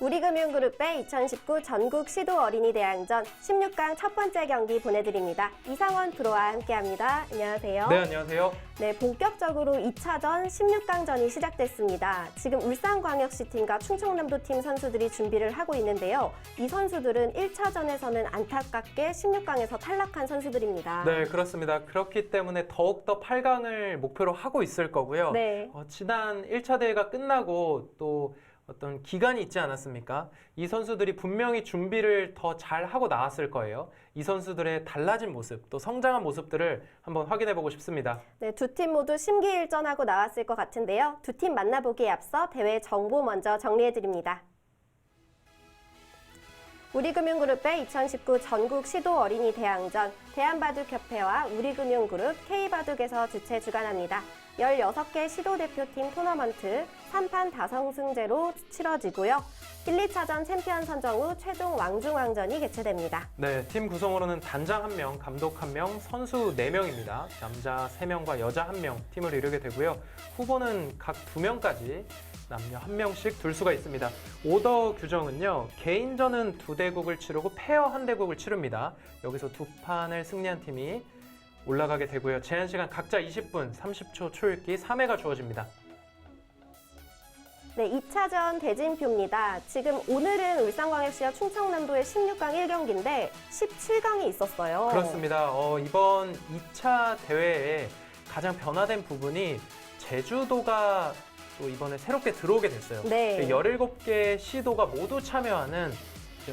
우리금융그룹의 2019 전국 시도 어린이 대항전 16강 첫 번째 경기 보내드립니다. 이상원 프로와 함께합니다. 안녕하세요. 네, 안녕하세요. 네, 본격적으로 2차전 16강전이 시작됐습니다. 지금 울산광역시 팀과 충청남도 팀 선수들이 준비를 하고 있는데요. 이 선수들은 1차전에서는 안타깝게 16강에서 탈락한 선수들입니다. 네, 그렇습니다. 그렇기 때문에 더욱더 8강을 목표로 하고 있을 거고요. 네. 지난 1차 대회가 끝나고 또 어떤 기간이 있지 않았습니까? 이 선수들이 분명히 준비를 더 잘하고 나왔을 거예요. 이 선수들의 달라진 모습, 또 성장한 모습들을 한번 확인해보고 싶습니다. 네, 두 팀 모두 심기일전하고 나왔을 것 같은데요. 두 팀 만나보기에 앞서 대회 정보 먼저 정리해드립니다. 우리금융그룹의 2019 전국 시도 어린이 대항전 대한바둑협회와 우리금융그룹 K바둑에서 주최 주관합니다. 16개 시도 대표팀 토너먼트 3판 5승제로 치러지고요. 1, 2차전 챔피언 선정 후 최종 왕중왕전이 개최됩니다. 네, 팀 구성으로는 단장 1명, 감독 1명, 선수 4명입니다. 남자 3명과 여자 1명 팀을 이루게 되고요. 후보는 각 2명까지 남녀 1명씩 둘 수가 있습니다. 오더 규정은요. 개인전은 2대국을 치르고 페어 1대국을 치릅니다. 여기서 2판을 승리한 팀이 올라가게 되고요. 제한시간 각자 20분, 30초 초읽기 3회가 주어집니다. 네, 2차전 대진표입니다. 지금 오늘은 울산광역시와 충청남도의 16강 1경기인데 17강이 있었어요. 그렇습니다. 이번 2차 대회에 가장 변화된 부분이 제주도가 또 이번에 새롭게 들어오게 됐어요. 네. 17개 시도가 모두 참여하는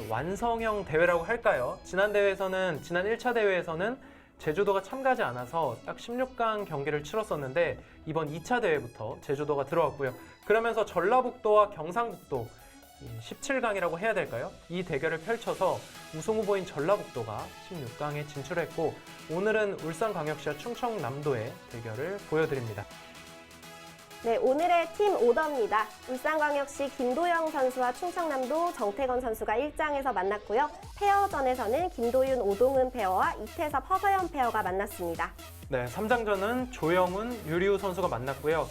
완성형 대회라고 할까요? 지난 1차 대회에서는 제주도가 참가하지 않아서 딱 16강 경기를 치렀었는데 이번 2차 대회부터 제주도가 들어왔고요. 그러면서 전라북도와 경상북도 17강이라고 해야 될까요? 이 대결을 펼쳐서 우승 후보인 전라북도가 16강에 진출했고 오늘은 울산광역시와 충청남도의 대결을 보여드립니다. 네, 오늘의 팀 오더입니다. 울산광역시 김도영 선수와 충청남도 정태건 선수가 1장에서 만났고요. 페어전에서는 김도윤, 오동은 페어와 이태섭, 허서연 페어가 만났습니다. 네, 3장전은 조영훈, 유리우 선수가 만났고요.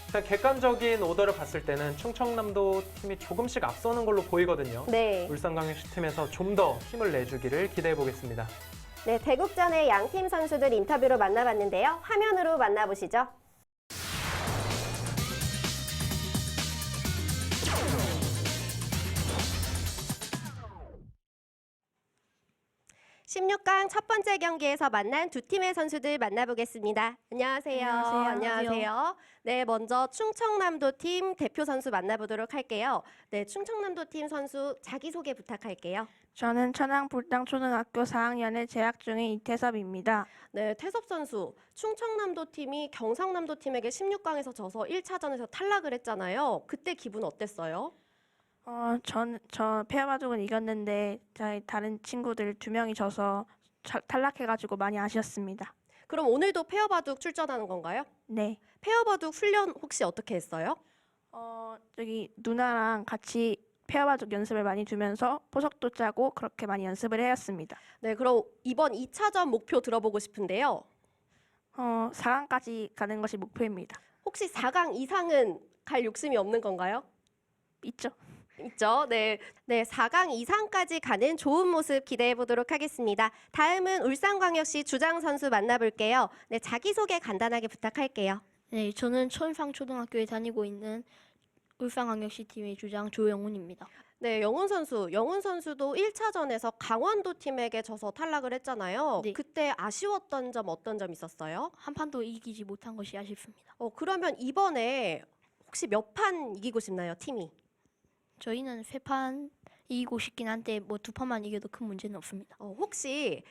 일단 객관적인 오더를 봤을 때는 충청남도 팀이 조금씩 앞서는 걸로 보이거든요. 네. 울산광역시 팀에서 좀 더 힘을 내주기를 기대해 보겠습니다. 네, 대국전의 양팀 선수들 인터뷰로 만나봤는데요. 화면으로 만나보시죠. 16강 첫 번째 경기에서 만난 두 팀의 선수들 만나보겠습니다. 안녕하세요. 안녕하세요. 네, 먼저 충청남도 팀 대표 선수 만나보도록 할게요. 네, 충청남도 팀 선수 자기소개 부탁할게요. 저는 천안불당초등학교 4학년에 재학 중인 이태섭입니다. 네, 태섭 선수, 충청남도 팀이 경상남도 팀에게 16강에서 져서 1차전에서 탈락을 했잖아요. 그때 기분 어땠어요? 저 페어바둑은 이겼는데 다른 친구들 2명이 져서 탈락해가지고 많이 아쉬웠습니다. 그럼 오늘도 페어바둑 출전하는 건가요? 네. 페어바둑 훈련 혹시 어떻게 했어요? 저기 누나랑 같이 페어바둑 연습을 많이 두면서 포석도 짜고 그렇게 많이 연습을 해왔습니다. 네, 그럼 이번 2차전 목표 들어보고 싶은데요. 4강까지 가는 것이 목표입니다. 혹시 4강 이상은 갈 욕심이 없는 건가요? 있죠. 있죠. 네, 4강 이상까지 가는 좋은 모습 기대해 보도록 하겠습니다. 다음은 울산광역시 주장 선수 만나볼게요. 네, 자기소개 간단하게 부탁할게요. 네, 저는 천상초등학교에 다니고 있는 울산광역시 팀의 주장 조영훈입니다. 네, 영훈 선수도 1차전에서 강원도 팀에게 져서 탈락을 했잖아요. 네. 그때 아쉬웠던 점 어떤 점 있었어요? 한 판도 이기지 못한 것이 아쉽습니다. 그러면 이번에 혹시 몇 판 이기고 싶나요, 팀이? 저희는 3판 이기고 싶긴 한데 뭐 2판만 이겨도 큰 문제는 없습니다. 혹시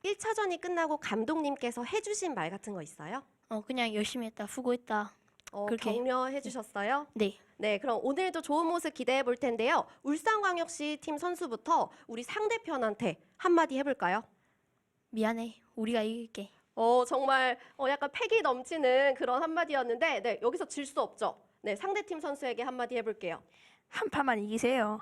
1차전이 끝나고 감독님께서 해주신 말 같은 거 있어요? 그냥 열심히 했다, 수고했다. 그렇게. 격려해 주셨어요? 네. 네, 그럼 오늘도 좋은 모습 기대해 볼 텐데요. 울산광역시 팀 선수부터 우리 상대편한테 한마디 해볼까요? 미안해, 우리가 이길게. 정말 약간 패기 넘치는 그런 한마디였는데 네, 여기서 질 수 없죠. 네, 상대팀 선수에게 한마디 해볼게요. 한 판만 이기세요.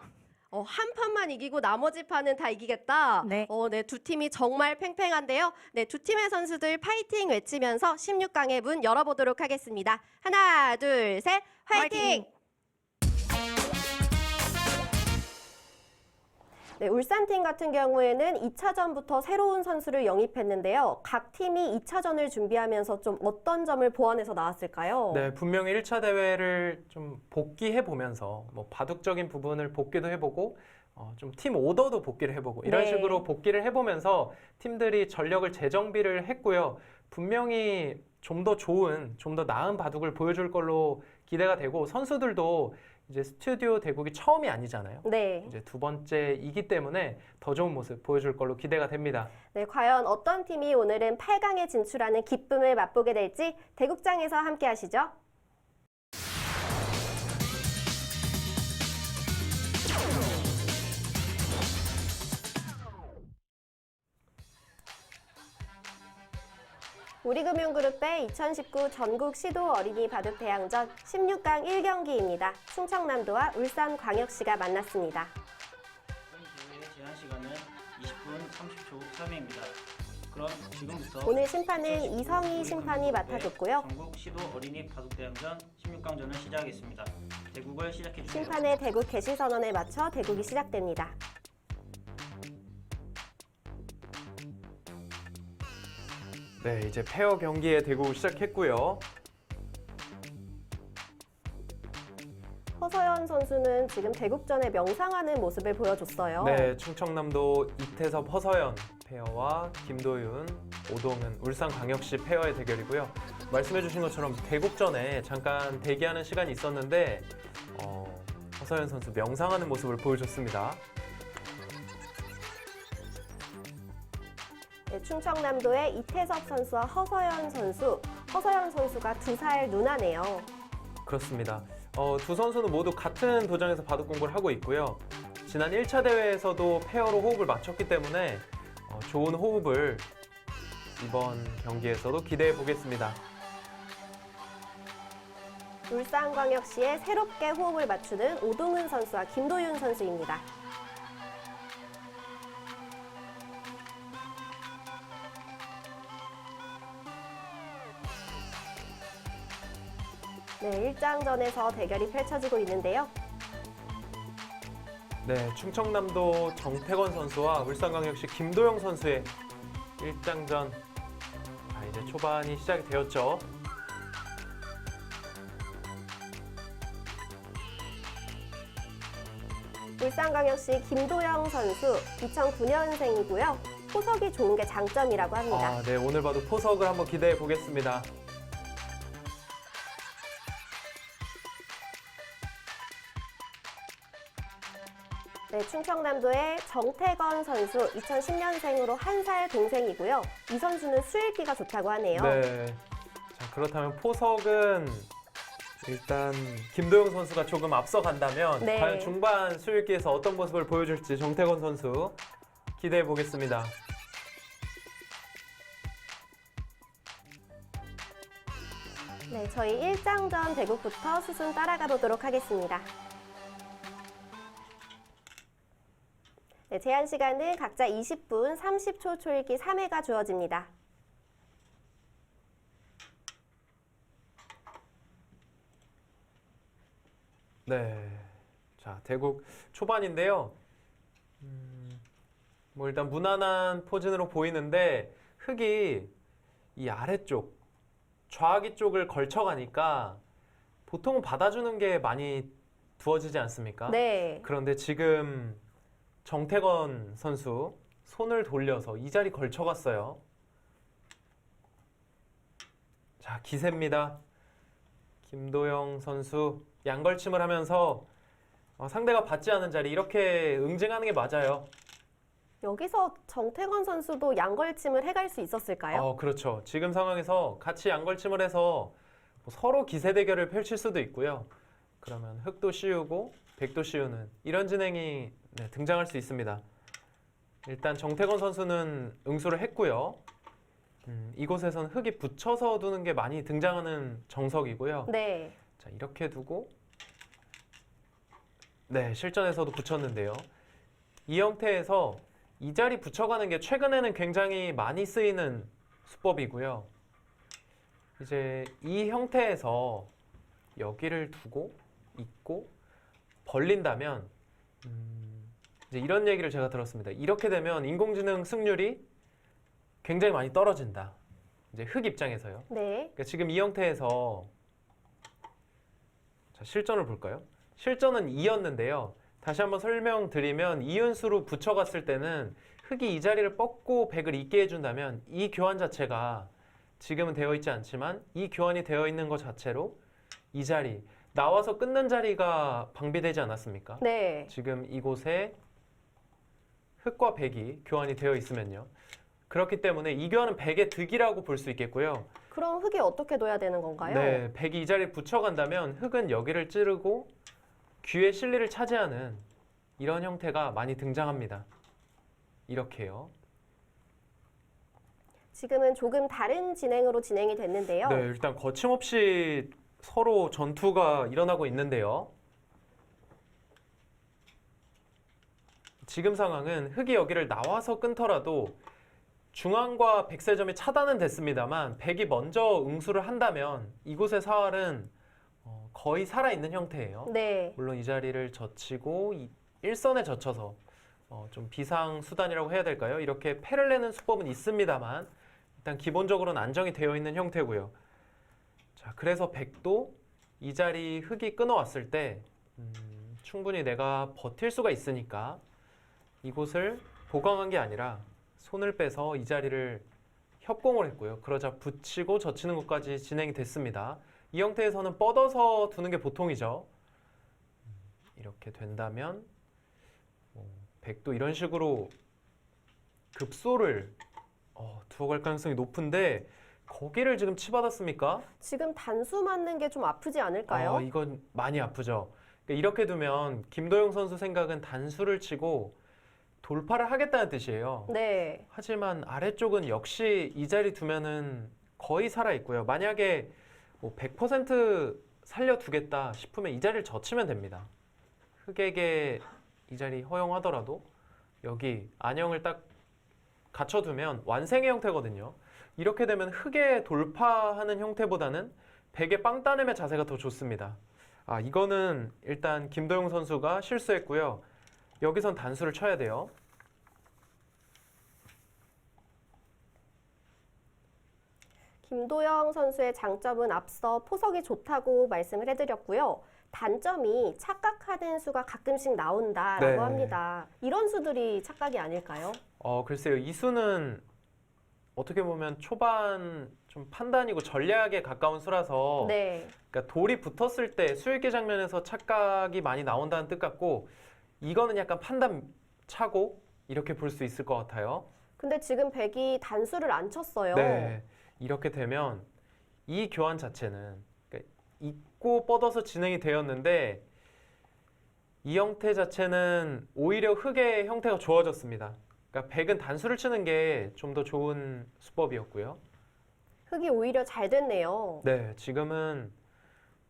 한 판만 이기고 나머지 판은 다 이기겠다. 네. 네, 두 팀이 정말 팽팽한데요. 네, 두 팀의 선수들 파이팅 외치면서 16강의 문 열어보도록 하겠습니다. 하나, 둘, 셋, 화이팅! 화이팅! 네, 울산팀 같은 경우에는 2차전부터 새로운 선수를 영입했는데요. 각 팀이 2차전을 준비하면서 좀 어떤 점을 보완해서 나왔을까요? 네, 분명히 1차 대회를 좀 복귀해 보면서 뭐 바둑적인 부분을 복귀도 해보고 좀 팀 오더도 복귀를 해보고 이런 네. 식으로 복귀를 해보면서 팀들이 전력을 재정비를 했고요. 분명히 좀 더 좋은, 좀 더 나은 바둑을 보여줄 걸로 기대가 되고 선수들도 이제 스튜디오 대국이 처음이 아니잖아요. 네. 이제 두 번째이기 때문에 더 좋은 모습 보여줄 걸로 기대가 됩니다. 네, 과연 어떤 팀이 오늘은 8강에 진출하는 기쁨을 맛보게 될지 대국장에서 함께 하시죠. 우리금융그룹의 2019 전국 시도 어린이 바둑 대항전 16강 1경기입니다. 충청남도와 울산광역시가 만났습니다. 대회의 제한 시간은 20분 30초 설명입니다. 그럼 지금부터 오늘 심판은 이성희 심판이 맡아줬고요. 전국 시도 어린이 바둑대항전 16강전을 시작하겠습니다. 대국을 시작해 주세요. 심판의 대국 개시 선언에 맞춰 대국이 시작됩니다. 네, 이제 페어 경기의 대국 시작했고요. 허서연 선수는 지금 대국전에 명상하는 모습을 보여줬어요. 네, 충청남도 이태섭 허서연 페어와 김도윤, 오동은 울산광역시 페어의 대결이고요. 말씀해주신 것처럼 대국전에 잠깐 대기하는 시간이 있었는데 허서연 선수 명상하는 모습을 보여줬습니다. 네, 충청남도의 이태섭 선수와 허서연 선수. 허서연 선수가 2살 누나네요. 그렇습니다. 두 선수는 모두 같은 도장에서 바둑 공부를 하고 있고요. 지난 1차 대회에서도 페어로 호흡을 맞췄기 때문에 좋은 호흡을 이번 경기에서도 기대해 보겠습니다. 울산광역시에 새롭게 호흡을 맞추는 오동은 선수와 김도윤 선수입니다. 네, 1장전에서 대결이 펼쳐지고 있는데요. 네, 충청남도 정태건 선수와 울산광역시 김도영 선수의 1장전. 이제 초반이 시작이 되었죠. 울산광역시 김도영 선수 2009년생이고요. 포석이 좋은 게 장점이라고 합니다. 네, 오늘 봐도 포석을 한번 기대해 보겠습니다. 네, 충청남도의 정태건 선수 2010년생으로 1살 동생이고요. 이 선수는 수일기가 좋다고 하네요. 네. 자, 그렇다면 포석은 일단 김도영 선수가 조금 앞서간다면 네. 과연 중반 수일기에서 어떤 모습을 보여줄지 정태건 선수 기대해 보겠습니다. 네, 저희 1장전 대국부터 수순 따라가 보도록 하겠습니다. 네, 제한 시간은 각자 20분 30초 초읽기 3회가 주어집니다. 네. 자, 대국 초반인데요. 뭐 일단 무난한 포진으로 보이는데 흙이 이 아래쪽 좌하기 쪽을 걸쳐가니까 보통은 받아주는 게 많이 두어지지 않습니까? 네. 그런데 지금 정태건 선수 손을 돌려서 이 자리 걸쳐갔어요. 자, 기세입니다. 김도영 선수 양걸침을 하면서 상대가 받지 않은 자리 이렇게 응징하는 게 맞아요. 여기서 정태건 선수도 양걸침을 해갈 수 있었을까요? 그렇죠. 지금 상황에서 같이 양걸침을 해서 서로 기세 대결을 펼칠 수도 있고요. 그러면 흑도 씌우고 백도 씌우는 이런 진행이 등장할 수 있습니다. 일단 정태건 선수는 응수를 했고요. 이곳에서는 흙이 붙여서 두는 게 많이 등장하는 정석이고요. 네. 자, 이렇게 두고 네, 실전에서도 붙였는데요. 이 형태에서 이 자리 붙여가는 게 최근에는 굉장히 많이 쓰이는 수법이고요. 이제 이 형태에서 여기를 두고 있고 벌린다면 이제 이런 얘기를 제가 들었습니다. 이렇게 되면 인공지능 승률이 굉장히 많이 떨어진다. 이제 흙 입장에서요. 네. 그러니까 지금 이 형태에서 자, 실전을 볼까요? 실전은 2였는데요. 다시 한번 설명드리면 이윤수로 붙여갔을 때는 흙이 이 자리를 뻗고 100을 있게 해준다면 이 교환 자체가 지금은 되어 있지 않지만 이 교환이 되어 있는 것 자체로 이 자리, 나와서 끊는 자리가 방비되지 않았습니까? 네. 지금 이곳에 흙과 100이 교환이 되어 있으면요. 그렇기 때문에 이 교환은 100의 득이라고 볼 수 있겠고요. 그럼 흙이 어떻게 둬야 되는 건가요? 네, 100이 이 자리에 붙여간다면 흙은 여기를 찌르고 귀의 실리를 차지하는 이런 형태가 많이 등장합니다. 이렇게요. 지금은 조금 다른 진행으로 진행이 됐는데요. 네, 일단 거침없이 서로 전투가 일어나고 있는데요. 지금 상황은 흙이 여기를 나와서 끊더라도 중앙과 백세점이 차단은 됐습니다만 100이 먼저 응수를 한다면 이곳의 사활은 거의 살아있는 형태예요. 네. 물론 이 자리를 젖히고 일선에 젖혀서 좀 비상수단이라고 해야 될까요? 이렇게 패를 내는 수법은 있습니다만 일단 기본적으로는 안정이 되어 있는 형태고요. 자, 그래서 100도 이 자리 흙이 끊어왔을 때 충분히 내가 버틸 수가 있으니까 이곳을 보강한 게 아니라 손을 빼서 이 자리를 협공을 했고요. 그러자 붙이고 젖히는 것까지 진행이 됐습니다. 이 형태에서는 뻗어서 두는 게 보통이죠. 이렇게 된다면 100도 이런 식으로 급소를 두어갈 가능성이 높은데 거기를 지금 치받았습니까? 지금 단수 맞는 게 좀 아프지 않을까요? 이건 많이 아프죠. 그러니까 이렇게 두면 김도영 선수 생각은 단수를 치고 돌파를 하겠다는 뜻이에요. 네. 하지만 아래쪽은 역시 이 자리 두면은 거의 살아있고요. 만약에 100% 살려두겠다 싶으면 이 자리를 젖히면 됩니다. 흙에게 이 자리 허용하더라도 여기 안형을 딱 갖춰두면 완생의 형태거든요. 이렇게 되면 흙에 돌파하는 형태보다는 벽에 빵 따냄의 자세가 더 좋습니다. 이거는 일단 김도영 선수가 실수했고요. 여기선 단수를 쳐야 돼요. 김도영 선수의 장점은 앞서 포석이 좋다고 말씀을 해드렸고요. 단점이 착각하는 수가 가끔씩 나온다라고 네. 합니다. 이런 수들이 착각이 아닐까요? 글쎄요. 이 수는 어떻게 보면 초반 좀 판단이고 전략에 가까운 수라서 네. 그러니까 돌이 붙었을 때 수일계 장면에서 착각이 많이 나온다는 뜻 같고 이거는 약간 판단 차고 이렇게 볼 수 있을 것 같아요. 근데 지금 백이 단수를 안 쳤어요. 네, 이렇게 되면 이 교환 자체는 그러니까 잊고 뻗어서 진행이 되었는데 이 형태 자체는 오히려 흙의 형태가 좋아졌습니다. 그러니까 백은 단수를 치는 게 좀 더 좋은 수법이었고요. 흙이 오히려 잘 됐네요. 네, 지금은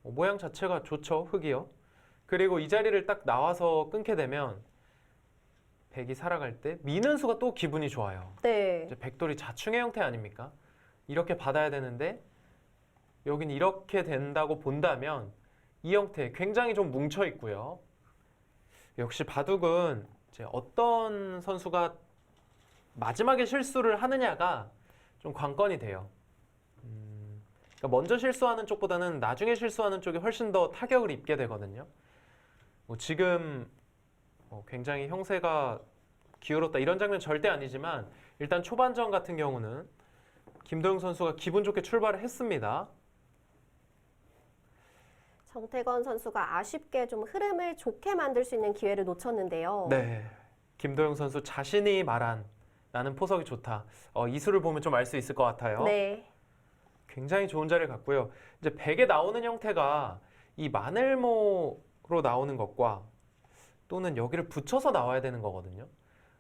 모양 자체가 좋죠, 흙이요. 그리고 이 자리를 딱 나와서 끊게 되면 백이 살아갈 때 미는 수가 또 기분이 좋아요. 네. 이제 백돌이 자충의 형태 아닙니까? 이렇게 받아야 되는데 여긴 이렇게 된다고 본다면 이 형태 굉장히 좀 뭉쳐 있고요. 역시 바둑은 이제 어떤 선수가 마지막에 실수를 하느냐가 좀 관건이 돼요. 그러니까 먼저 실수하는 쪽보다는 나중에 실수하는 쪽이 훨씬 더 타격을 입게 되거든요. 지금 굉장히 형세가 기울었다 이런 장면 절대 아니지만 일단 초반전 같은 경우는 김도영 선수가 기분 좋게 출발을 했습니다. 정태건 선수가 아쉽게 좀 흐름을 좋게 만들 수 있는 기회를 놓쳤는데요. 네, 김도영 선수 자신이 말한 나는 포석이 좋다. 이 수를 보면 좀 알 수 있을 것 같아요. 네. 굉장히 좋은 자리를 갖고요. 이제 백에 나오는 형태가 이 마늘모로 나오는 것과 또는 여기를 붙여서 나와야 되는 거거든요.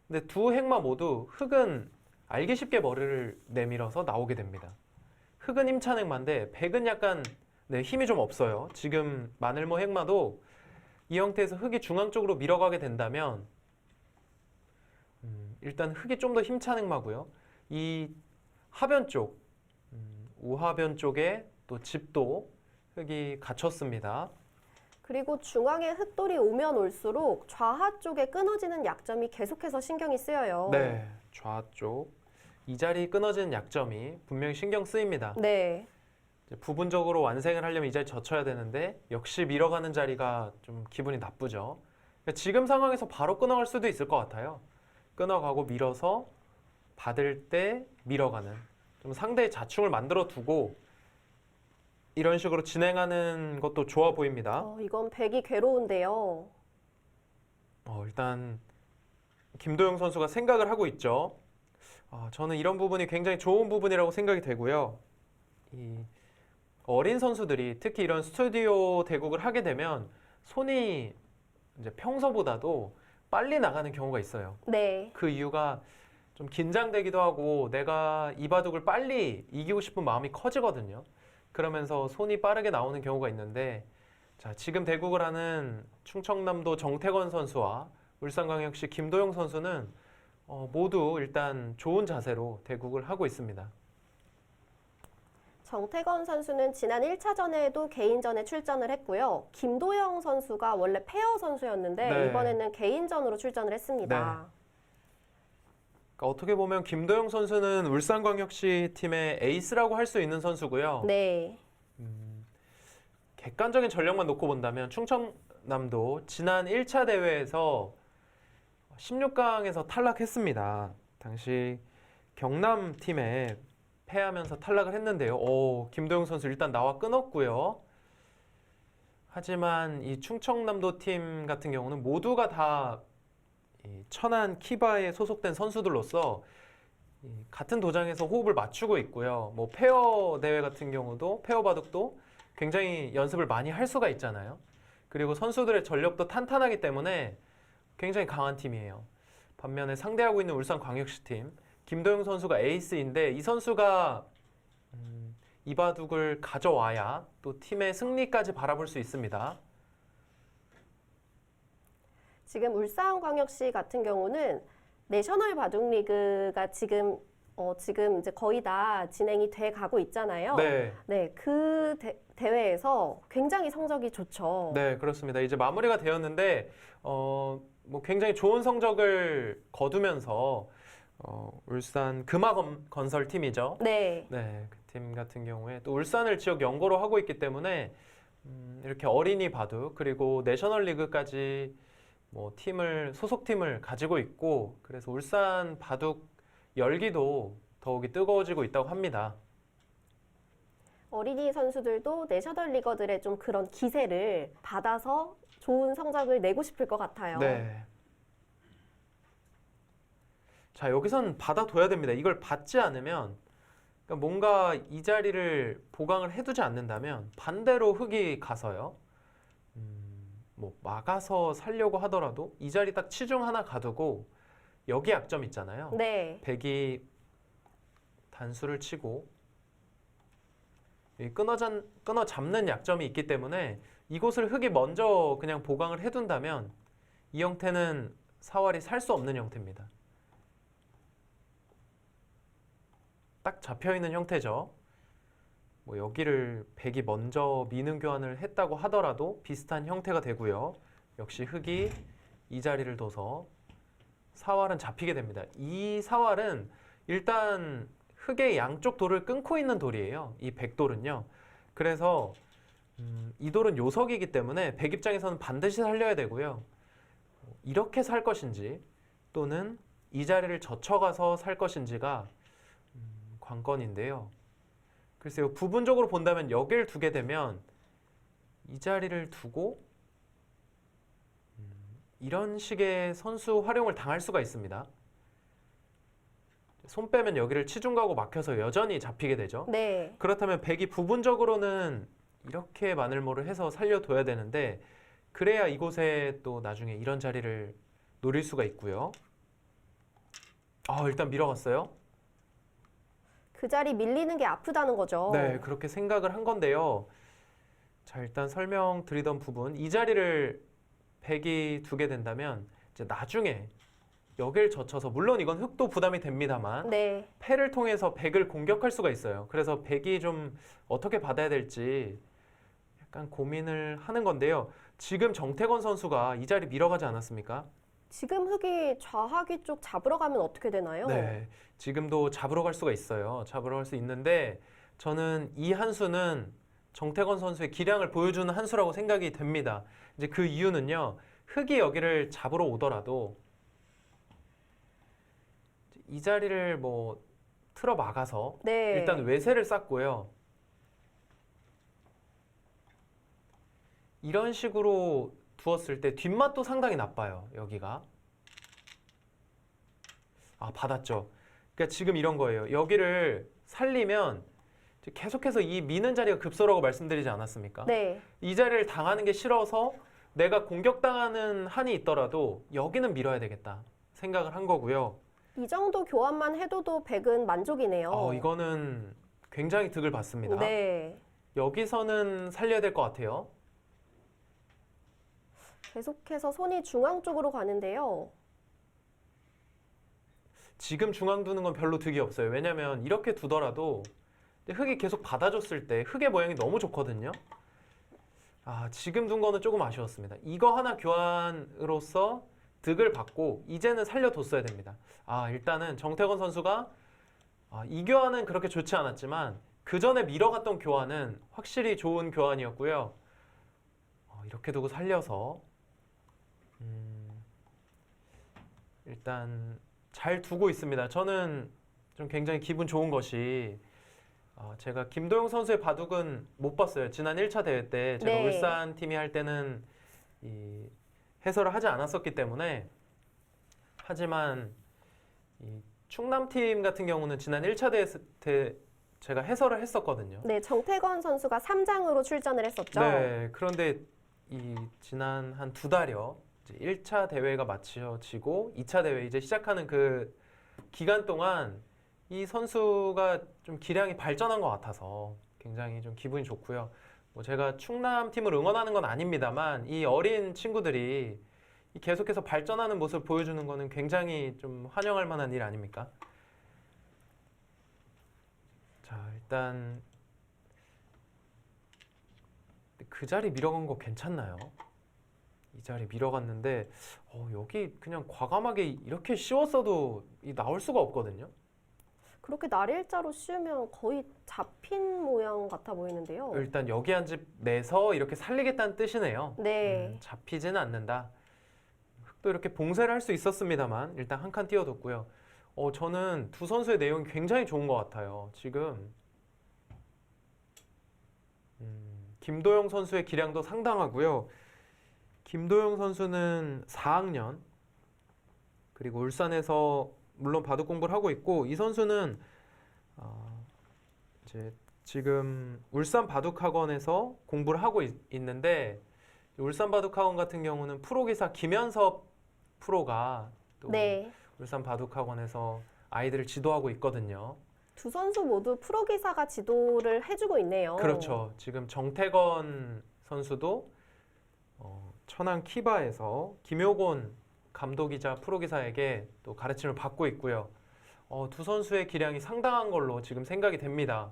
근데 두 행마 모두 흙은 알기 쉽게 머리를 내밀어서 나오게 됩니다. 흙은 힘찬 행마인데 백은 약간 힘이 좀 없어요. 지금 마늘모 행마도 이 형태에서 흙이 중앙 쪽으로 밀어가게 된다면 일단 흙이 좀 더 힘찬 행마고요. 이 하변 쪽, 우하변 쪽에 또 집도 흙이 갇혔습니다. 그리고 중앙에 흑돌이 오면 올수록 좌하 쪽에 끊어지는 약점이 계속해서 신경이 쓰여요. 네, 좌쪽 이 자리 끊어지는 약점이 분명히 신경 쓰입니다. 네. 이제 부분적으로 완성을 하려면 이 자리 젖혀야 되는데 역시 밀어가는 자리가 좀 기분이 나쁘죠. 그러니까 지금 상황에서 바로 끊어갈 수도 있을 것 같아요. 끊어가고 밀어서 받을 때 밀어가는 좀 상대의 자충을 만들어 두고 이런 식으로 진행하는 것도 좋아 보입니다. 이건 백이 괴로운데요. 일단 김도영 선수가 생각을 하고 있죠. 저는 이런 부분이 굉장히 좋은 부분이라고 생각이 되고요. 이 어린 선수들이 특히 이런 스튜디오 대국을 하게 되면 손이 이제 평소보다도 빨리 나가는 경우가 있어요. 네. 그 이유가 좀 긴장되기도 하고 내가 이 바둑을 빨리 이기고 싶은 마음이 커지거든요. 그러면서 손이 빠르게 나오는 경우가 있는데 자, 지금 대국을 하는 충청남도 정태건 선수와 울산광역시 김도영 선수는 모두 일단 좋은 자세로 대국을 하고 있습니다. 정태건 선수는 지난 1차전에도 개인전에 출전을 했고요. 김도영 선수가 원래 페어 선수였는데 네. 이번에는 개인전으로 출전을 했습니다. 그러니까 어떻게 보면 김도영 선수는 울산광역시 팀의 에이스라고 할 수 있는 선수고요. 네. 객관적인 전력만 놓고 본다면 충청남도 지난 1차 대회에서 16강에서 탈락했습니다. 당시 경남 팀에 패하면서 탈락을 했는데요. 김도영 선수 일단 나와 끊었고요. 하지만 이 충청남도 팀 같은 경우는 모두가 다 이 천안 키바에 소속된 선수들로서 같은 도장에서 호흡을 맞추고 있고요. 뭐 페어 대회 같은 경우도 페어 바둑도 굉장히 연습을 많이 할 수가 있잖아요. 그리고 선수들의 전력도 탄탄하기 때문에 굉장히 강한 팀이에요. 반면에 상대하고 있는 울산광역시 팀 김도영 선수가 에이스인데 이 선수가 이 바둑을 가져와야 또 팀의 승리까지 바라볼 수 있습니다. 지금 울산광역시 같은 경우는 내셔널 바둑리그가 지금 이제 거의 다 진행이 돼 가고 있잖아요. 네. 네, 그 대회에서 굉장히 성적이 좋죠. 네, 그렇습니다. 이제 마무리가 되었는데 뭐 굉장히 좋은 성적을 거두면서 울산 금화건설 팀이죠. 네. 네, 그 팀 같은 경우에 또 울산을 지역 연고로 하고 있기 때문에 이렇게 어린이 바둑 그리고 내셔널 리그까지 뭐 소속팀을 가지고 있고 그래서 울산 바둑 열기도 더욱이 뜨거워지고 있다고 합니다. 어린이 선수들도 내셔널 리거들의 좀 그런 기세를 받아서 좋은 성적을 내고 싶을 것 같아요. 네. 자, 여기선 받아둬야 됩니다. 이걸 받지 않으면 그러니까 뭔가 이 자리를 보강을 해두지 않는다면 반대로 흙이 가서요. 뭐 막아서 살려고 하더라도 이 자리 딱 치중 하나 가두고 여기 약점 있잖아요. 네. 백이 단수를 치고 이 끊어 잡는 약점이 있기 때문에 이곳을 흙이 먼저 그냥 보강을 해둔다면 이 형태는 사활이 살 수 없는 형태입니다. 딱 잡혀있는 형태죠. 뭐 여기를 백이 먼저 미는 교환을 했다고 하더라도 비슷한 형태가 되고요. 역시 흙이 이 자리를 둬서 사활은 잡히게 됩니다. 이 사활은 일단 흙의 양쪽 돌을 끊고 있는 돌이에요. 이 백돌은요. 그래서 이 돌은 요석이기 때문에 백 입장에서는 반드시 살려야 되고요. 이렇게 살 것인지 또는 이 자리를 젖혀가서 살 것인지가 관건인데요. 글쎄요. 부분적으로 본다면 여기를 두게 되면 이 자리를 두고 이런 식의 선수 활용을 당할 수가 있습니다. 손 빼면 여기를 치중 가고 막혀서 여전히 잡히게 되죠. 네. 그렇다면 백이 부분적으로는 이렇게 마늘모를 해서 살려둬야 되는데 그래야 이곳에 또 나중에 이런 자리를 노릴 수가 있고요. 일단 밀어갔어요. 그 자리 밀리는 게 아프다는 거죠. 네, 그렇게 생각을 한 건데요. 자, 일단 설명드리던 부분, 이 자리를 백이 두게 된다면 이제 나중에 여길 젖혀서 물론 이건 흙도 부담이 됩니다만 네. 패를 통해서 백을 공격할 수가 있어요. 그래서 백이 좀 어떻게 받아야 될지 약간 고민을 하는 건데요. 지금 정태건 선수가 이 자리 밀어가지 않았습니까? 지금 흙이 좌하귀 쪽 잡으러 가면 어떻게 되나요? 네, 지금도 잡으러 갈 수가 있어요. 잡으러 갈 수 있는데 저는 이 한 수는 정태건 선수의 기량을 보여주는 한 수라고 생각이 됩니다. 이제 그 이유는요. 흙이 여기를 잡으러 오더라도 이 자리를 뭐 틀어 막아서 네. 일단 외세를 쌓고요. 이런 식으로 두었을 때 뒷맛도 상당히 나빠요. 여기가. 아, 받았죠. 그러니까 지금 이런 거예요. 여기를 살리면 계속해서 이 미는 자리가 급소라고 말씀드리지 않았습니까? 네. 이 자리를 당하는 게 싫어서 내가 공격당하는 한이 있더라도 여기는 밀어야 되겠다 생각을 한 거고요. 이 정도 교환만 해도도 백은 만족이네요. 이거는 굉장히 득을 받습니다. 네. 여기서는 살려야 될 것 같아요. 계속해서 손이 중앙 쪽으로 가는데요. 지금 중앙 두는 건 별로 득이 없어요. 왜냐면 이렇게 두더라도 흙이 계속 받아줬을 때 흙의 모양이 너무 좋거든요. 아, 지금 둔 거는 조금 아쉬웠습니다. 이거 하나 교환으로서 득을 받고 이제는 살려뒀어야 됩니다. 아, 일단은 정태건 선수가 이 교환은 그렇게 좋지 않았지만 그 전에 밀어갔던 교환은 확실히 좋은 교환이었고요. 이렇게 두고 살려서 일단 잘 두고 있습니다. 저는 좀 굉장히 기분 좋은 것이 제가 김도영 선수의 바둑은 못 봤어요. 지난 1차 대회 때 제가 네. 울산 팀이 할 때는 이 해설을 하지 않았었기 때문에 하지만 이 충남 팀 같은 경우는 지난 1차 대회 때 제가 해설을 했었거든요. 네, 정태건 선수가 3장으로 출전을 했었죠. 네, 그런데 이 지난 한 2달여 이제 1차 대회가 마쳐지고 2차 대회 이제 시작하는 그 기간 동안 이 선수가 좀 기량이 발전한 것 같아서 굉장히 좀 기분이 좋고요. 뭐 제가 충남 팀을 응원하는 건 아닙니다만 이 어린 친구들이 계속해서 발전하는 모습을 보여주는 거는 굉장히 좀 환영할 만한 일 아닙니까? 자, 일단 그 자리 밀어간 거 괜찮나요? 이 자리 밀어갔는데 여기 그냥 과감하게 이렇게 씌웠어도 나올 수가 없거든요. 그렇게 날일자로 씌우면 거의 잡힌 모양 같아 보이는데요. 일단 여기 한 집 내서 이렇게 살리겠다는 뜻이네요. 네. 잡히지는 않는다. 또 이렇게 봉쇄를 할 수 있었습니다만 일단 한 칸 띄워뒀고요. 저는 두 선수의 내용이 굉장히 좋은 것 같아요. 지금 김도영 선수의 기량도 상당하고요. 김도영 선수는 4학년 그리고 울산에서 물론 바둑 공부를 하고 있고 이 선수는 이제 지금 울산 바둑학원에서 공부를 하고 있는데 울산 바둑학원 같은 경우는 프로기사 김현섭 프로가 또 네. 울산 바둑학원에서 아이들을 지도하고 있거든요. 두 선수 모두 프로기사가 지도를 해주고 있네요. 그렇죠. 지금 정태건 선수도 천안 키바에서 김효곤 감독이자 프로기사에게 또 가르침을 받고 있고요. 두 선수의 기량이 상당한 걸로 지금 생각이 됩니다.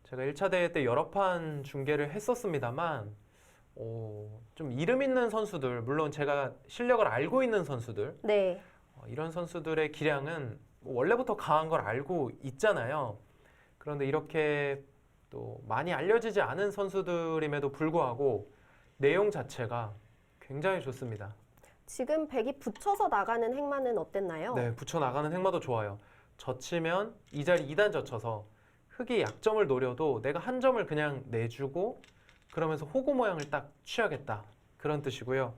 제가 1차 대회 때 여러 판 중계를 했었습니다만 좀 이름 있는 선수들, 물론 제가 실력을 알고 있는 선수들, 네. 이런 선수들의 기량은 원래부터 강한 걸 알고 있잖아요. 그런데 이렇게 또 많이 알려지지 않은 선수들임에도 불구하고 내용 자체가 굉장히 좋습니다. 지금 백이 붙여서 나가는 행마는 어땠나요? 네, 붙여 나가는 행마도 좋아요. 젖히면 이 자리 2단 젖혀서 흙이 약점을 노려도 내가 한 점을 그냥 내주고 그러면서 호구 모양을 딱 취하겠다. 그런 뜻이고요.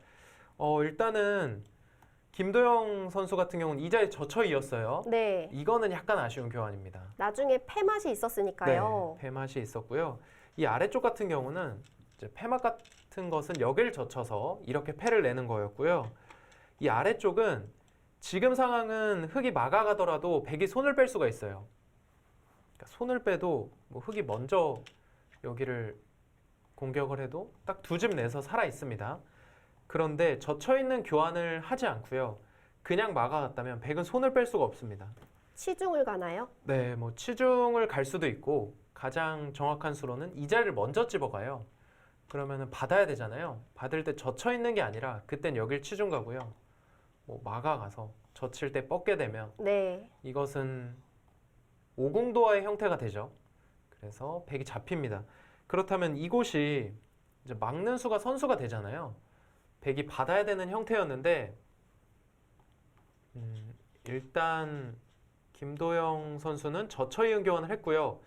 일단은 김도영 선수 같은 경우는 이 자리 젖혀 이었어요. 네. 이거는 약간 아쉬운 교환입니다. 나중에 패맛이 있었으니까요. 네, 패맛이 있었고요. 이 아래쪽 같은 경우는 이제 패맛 같은 것은 여기를 젖혀서 이렇게 패를 내는 거였고요. 이 아래쪽은 지금 상황은 흙이 막아가더라도 백이 손을 뺄 수가 있어요. 그러니까 손을 빼도 뭐 흙이 먼저 여기를 공격을 해도 딱 두 집 내서 살아 있습니다. 그런데 젖혀있는 교환을 하지 않고요. 그냥 막아갔다면 백은 손을 뺄 수가 없습니다. 치중을 가나요? 네, 뭐 치중을 갈 수도 있고 가장 정확한 수로는 이 자리를 먼저 집어가요. 그러면은 받아야 되잖아요. 받을 때 젖혀 있는 게 아니라 그땐 여길 치중 가고요. 뭐 막아가서 젖힐 때 뻗게 되면 네. 이것은 오공도화의 형태가 되죠. 그래서 백이 잡힙니다. 그렇다면 이곳이 이제 막는 수가 선수가 되잖아요. 백이 받아야 되는 형태였는데 일단 김도영 선수는 젖혀 이은 교환을 했고요.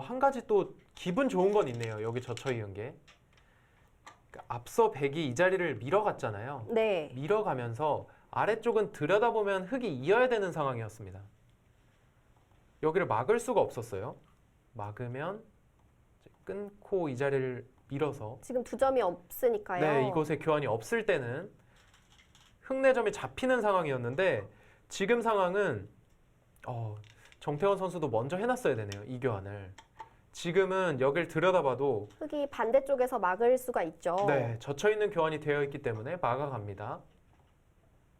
한 가지 또 기분 좋은 건 있네요. 여기 젖혀 이은 게. 그러니까 앞서 백이 이 자리를 밀어갔잖아요. 네. 밀어가면서 아래쪽은 들여다보면 흙이 이어야 되는 상황이었습니다. 여기를 막을 수가 없었어요. 막으면 이제 끊고 이 자리를 밀어서 지금 두 점이 없으니까요. 네, 이곳에 교환이 없을 때는 흙내점이 잡히는 상황이었는데 지금 상황은 정태원 선수도 먼저 해놨어야 되네요. 이 교환을. 지금은 여길 들여다봐도 흙이 반대쪽에서 막을 수가 있죠. 네, 젖혀있는 교환이 되어 있기 때문에 막아갑니다.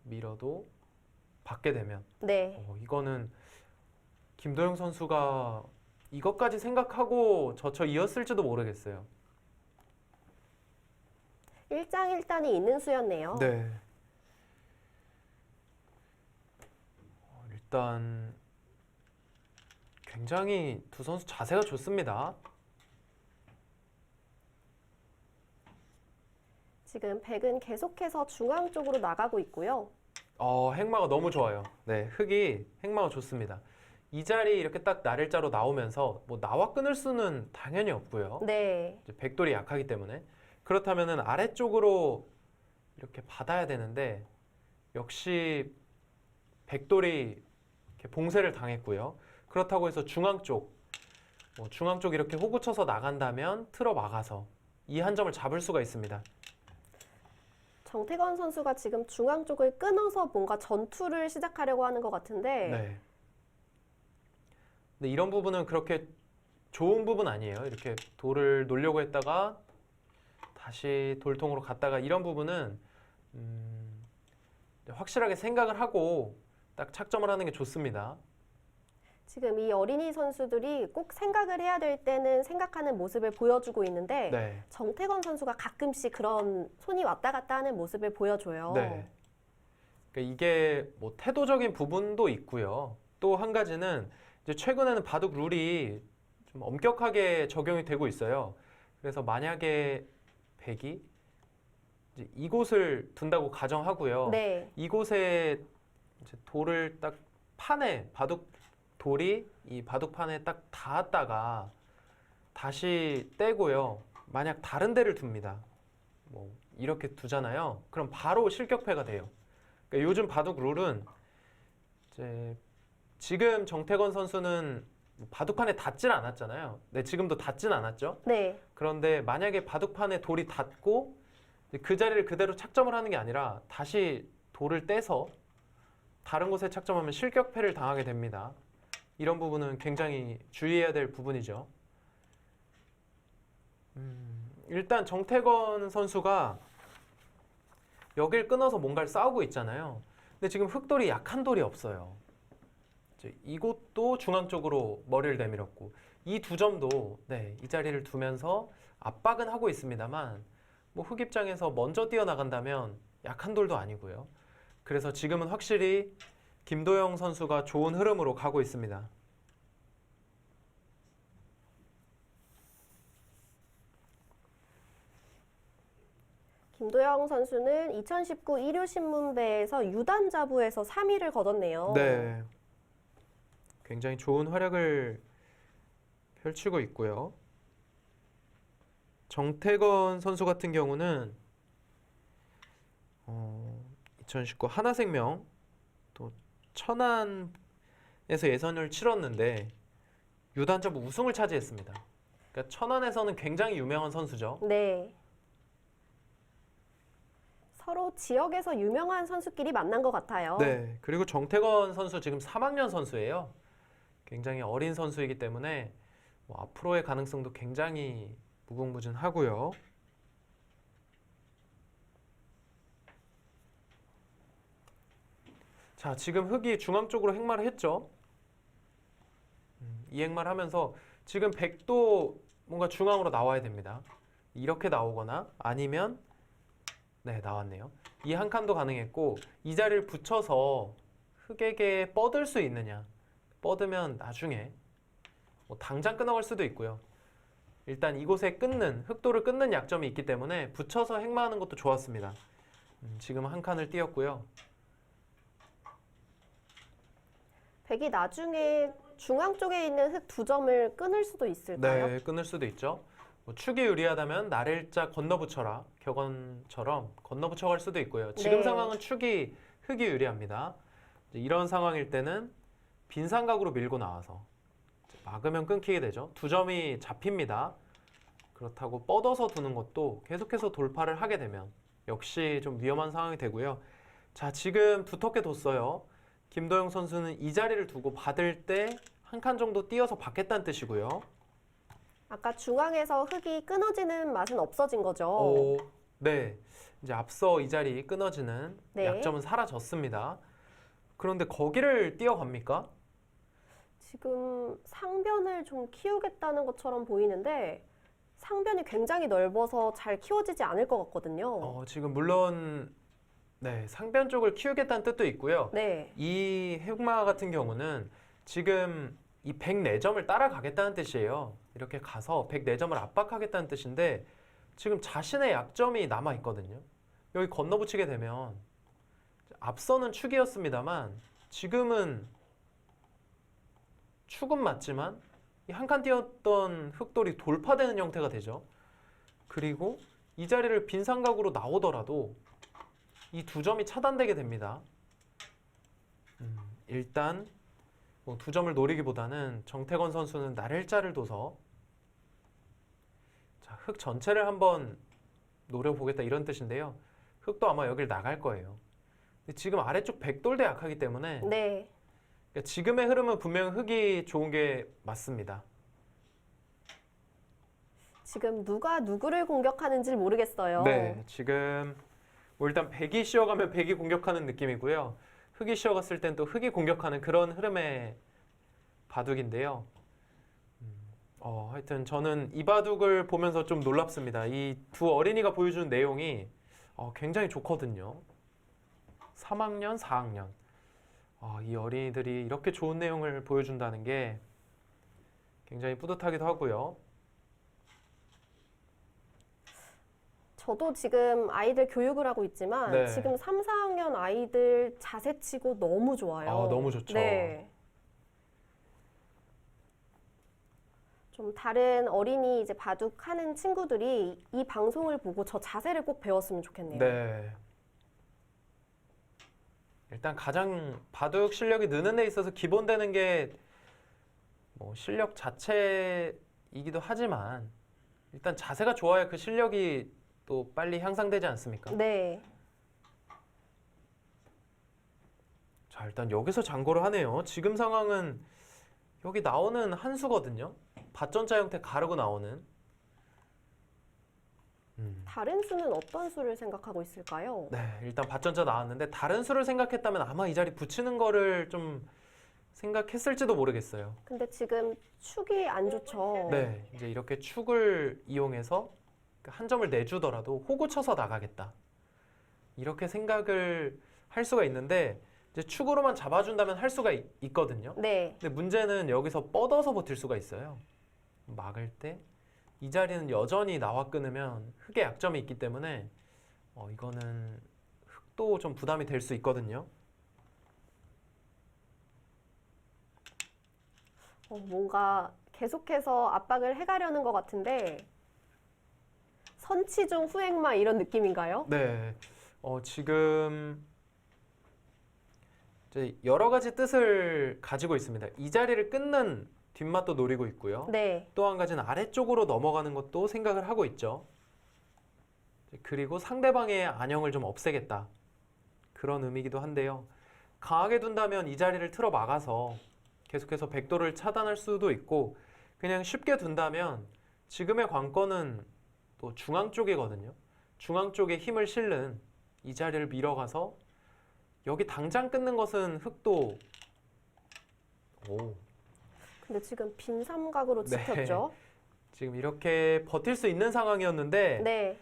밀어도 받게 되면 네. 이거는 김도영 선수가 이것까지 생각하고 젖혀 이었을지도 모르겠어요. 일장일단이 있는 수였네요. 네. 일단 굉장히 두 선수 자세가 좋습니다. 지금 백은 계속해서 중앙 쪽으로 나가고 있고요. 행마가 너무 좋아요. 네, 흙이 행마가 좋습니다. 이 자리 이렇게 딱 날일자로 나오면서 뭐 나와 끊을 수는 당연히 없고요. 네. 이제 백돌이 약하기 때문에 그렇다면은 아래쪽으로 이렇게 받아야 되는데 역시 백돌이 이렇게 봉쇄를 당했고요. 그렇다고 해서 중앙 쪽 이렇게 호구 쳐서 나간다면 틀어 막아서 이 한 점을 잡을 수가 있습니다. 정태건 선수가 지금 중앙 쪽을 끊어서 뭔가 전투를 시작하려고 하는 것 같은데 네. 근데 이런 부분은 그렇게 좋은 부분 아니에요. 이렇게 돌을 놓으려고 했다가 다시 돌통으로 갔다가 이런 부분은 확실하게 생각을 하고 딱 착점을 하는 게 좋습니다. 지금 이 어린이 선수들이 꼭 생각을 해야 될 때는 생각하는 모습을 보여주고 있는데 네. 정태건 선수가 가끔씩 그런 손이 왔다 갔다 하는 모습을 보여줘요. 네. 그러니까 이게 뭐 태도적인 부분도 있고요. 또 한 가지는 이제 최근에는 바둑 룰이 좀 엄격하게 적용이 되고 있어요. 그래서 만약에 백이 이제 이곳을 둔다고 가정하고요. 네. 이곳에 이제 돌을 딱 돌이 이 바둑판에 딱 닿았다가 다시 떼고요. 만약 다른 데를 둡니다. 뭐 이렇게 두잖아요. 그럼 바로 실격패가 돼요. 그러니까 요즘 바둑 룰은 이제 지금 정태건 선수는 바둑판에 닿질 않았잖아요. 네, 지금도 닿진 않았죠. 네. 그런데 만약에 바둑판에 돌이 닿고 그 자리를 그대로 착점을 하는 게 아니라 다시 돌을 떼서 다른 곳에 착점하면 실격패를 당하게 됩니다. 이런 부분은 굉장히 주의해야 될 부분이죠. 일단 정태건 선수가 여길 끊어서 뭔가를 싸우고 있잖아요. 근데 지금 흙돌이 약한 돌이 없어요. 이제 이곳도 중앙 쪽으로 머리를 내밀었고 이 두 점도 이 자리를 두면서 압박은 하고 있습니다만 뭐 흙 입장에서 먼저 뛰어나간다면 약한 돌도 아니고요. 그래서 지금은 확실히 김도영 선수가 좋은 흐름으로 가고 있습니다. 김도영 선수는 2019 일요신문배에서 유단자부에서 3위를 거뒀네요. 네. 굉장히 좋은 활약을 펼치고 있고요. 정태건 선수 같은 경우는 2019 하나생명 또 천안에서 예선을 치렀는데 유단자부 우승을 차지했습니다. 그러니까 천안에서는 굉장히 유명한 선수죠. 네. 서로 지역에서 유명한 선수끼리 만난 것 같아요. 네. 그리고 정태건 선수 지금 3학년 선수예요. 굉장히 어린 선수이기 때문에 뭐 앞으로의 가능성도 굉장히 무궁무진하고요. 자, 지금 흙이 중앙 쪽으로 행마를 했죠. 이 행마를 하면서 지금 백도 뭔가 중앙으로 나와야 됩니다. 이렇게 나오거나 아니면 네, 나왔네요. 이 한 칸도 가능했고 이 자리를 붙여서 흑에게 뻗을 수 있느냐. 뻗으면 나중에 뭐 당장 끊어갈 수도 있고요. 일단 이곳에 끊는, 흑도를 끊는 약점이 있기 때문에 붙여서 행마하는 것도 좋았습니다. 지금 한 칸을 띄었고요. 백이 나중에 중앙 쪽에 있는 흑 두 점을 끊을 수도 있을까요? 네, 끊을 수도 있죠. 뭐 축이 유리하다면 나를자 건너붙여라 격언처럼 건너붙여갈 수도 있고요. 지금 네. 상황은 축이 흑이 유리합니다. 이제 이런 상황일 때는 빈삼각으로 밀고 나와서 막으면 끊기게 되죠. 두 점이 잡힙니다. 그렇다고 뻗어서 두는 것도 계속해서 돌파를 하게 되면 역시 좀 위험한 상황이 되고요. 자, 지금 두텁게 뒀어요. 김도영 선수는 이 자리를 두고 받을 때 한 칸 정도 띄어서 받겠다는 뜻이고요. 아까 중앙에서 흑이 끊어지는 맛은 없어진 거죠. 오, 네. 이제 앞서 이 자리 끊어지는 네. 약점은 사라졌습니다. 그런데 거기를 뛰어갑니까? 지금 상변을 좀 키우겠다는 것처럼 보이는데 상변이 굉장히 넓어서 잘 키워지지 않을 것 같거든요. 지금 물론 네, 상변 쪽을 키우겠다는 뜻도 있고요. 네. 이 흑마 같은 경우는 지금 이 104점을 따라가겠다는 뜻이에요. 이렇게 가서 104점을 압박하겠다는 뜻인데 지금 자신의 약점이 남아 있거든요. 여기 건너붙이게 되면 앞서는 축이었습니다만 지금은 축은 맞지만 이 한 칸 띄었던 흑돌이 돌파되는 형태가 되죠. 그리고 이 자리를 빈 삼각으로 나오더라도 이 두 점이 차단되게 됩니다. 일단 뭐 두 점을 노리기보다는 정태건 선수는 나를자를 둬서 자, 흑 전체를 한번 노려보겠다 이런 뜻인데요. 흑도 아마 여길 나갈 거예요. 근데 지금 아래쪽 백돌대 약하기 때문에 네. 그러니까 지금의 흐름은 분명 흑이 좋은 게 맞습니다. 지금 누가 누구를 공격하는지 모르겠어요. 네, 지금 뭐 일단 백이 쉬어가면 백이 공격하는 느낌이고요. 흑이 쉬어갔을 땐 또 흑이 공격하는 그런 흐름의 바둑인데요. 하여튼 저는 이 바둑을 보면서 좀 놀랍습니다. 이 두 어린이가 보여주는 내용이 굉장히 좋거든요. 3학년, 4학년. 이 어린이들이 이렇게 좋은 내용을 보여준다는 게 굉장히 뿌듯하기도 하고요. 저도 지금 아이들 교육을 하고 있지만 네. 지금 3, 4학년 아이들 자세치고 너무 좋아요. 너무 좋죠. 네. 좀 다른 어린이 이제 바둑하는 친구들이 이 방송을 보고 저 자세를 꼭 배웠으면 좋겠네요. 네. 일단 가장 바둑 실력이 느는 데 있어서 기본되는 게 뭐 실력 자체이기도 하지만 일단 자세가 좋아야 그 실력이 또 빨리 향상되지 않습니까? 네. 자, 일단 여기서 장고를 하네요. 지금 상황은 여기 나오는 한 수거든요. 밭전자 형태 가르고 나오는. 다른 수는 어떤 수를 생각하고 있을까요? 네, 일단 밭전자 나왔는데 다른 수를 생각했다면 아마 이 자리 붙이는 거를 좀 생각했을지도 모르겠어요. 근데 지금 축이 안 좋죠. 네, 이제 이렇게 축을 이용해서 한 점을 내주더라도 호구 쳐서 나가겠다. 이렇게 생각을 할 수가 있는데 이제 축으로만 잡아준다면 할 수가 있거든요. 네. 근데 문제는 여기서 뻗어서 버틸 수가 있어요. 막을 때 이 자리는 여전히 나와 끊으면 흑의 약점이 있기 때문에 이거는 흑도 좀 부담이 될 수 있거든요. 뭔가 계속해서 압박을 해가려는 것 같은데 선치 중 후행마 이런 느낌인가요? 네, 지금 이제 여러 가지 뜻을 가지고 있습니다. 이 자리를 끊는 뒷맛도 노리고 있고요. 네. 또 한 가지는 아래쪽으로 넘어가는 것도 생각을 하고 있죠. 그리고 상대방의 안형을 좀 없애겠다. 그런 의미이기도 한데요. 강하게 둔다면 이 자리를 틀어 막아서 계속해서 백도를 차단할 수도 있고 그냥 쉽게 둔다면 지금의 관건은 또 중앙 쪽이거든요. 중앙 쪽에 힘을 실는 이 자리를 밀어가서 여기 당장 끊는 것은 흑도 근데 지금 빈 삼각으로 네. 지켰죠? 지금 이렇게 버틸 수 있는 상황이었는데 네.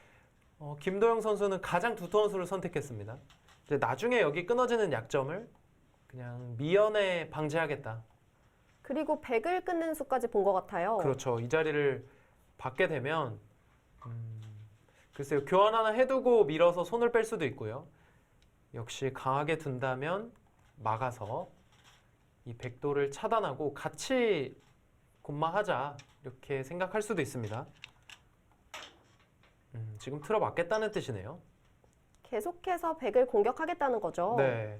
김도영 선수는 가장 두터운 수를 선택했습니다. 이제 나중에 여기 끊어지는 약점을 그냥 미연에 방지하겠다. 그리고 100을 끊는 수까지 본 것 같아요. 그렇죠. 이 자리를 받게 되면 글쎄요. 교환 하나 해두고 밀어서 손을 뺄 수도 있고요. 역시 강하게 둔다면 막아서 이 백도를 차단하고 같이 곤마하자 이렇게 생각할 수도 있습니다. 지금 틀어 맞겠다는 뜻이네요. 계속해서 100을 공격하겠다는 거죠. 네.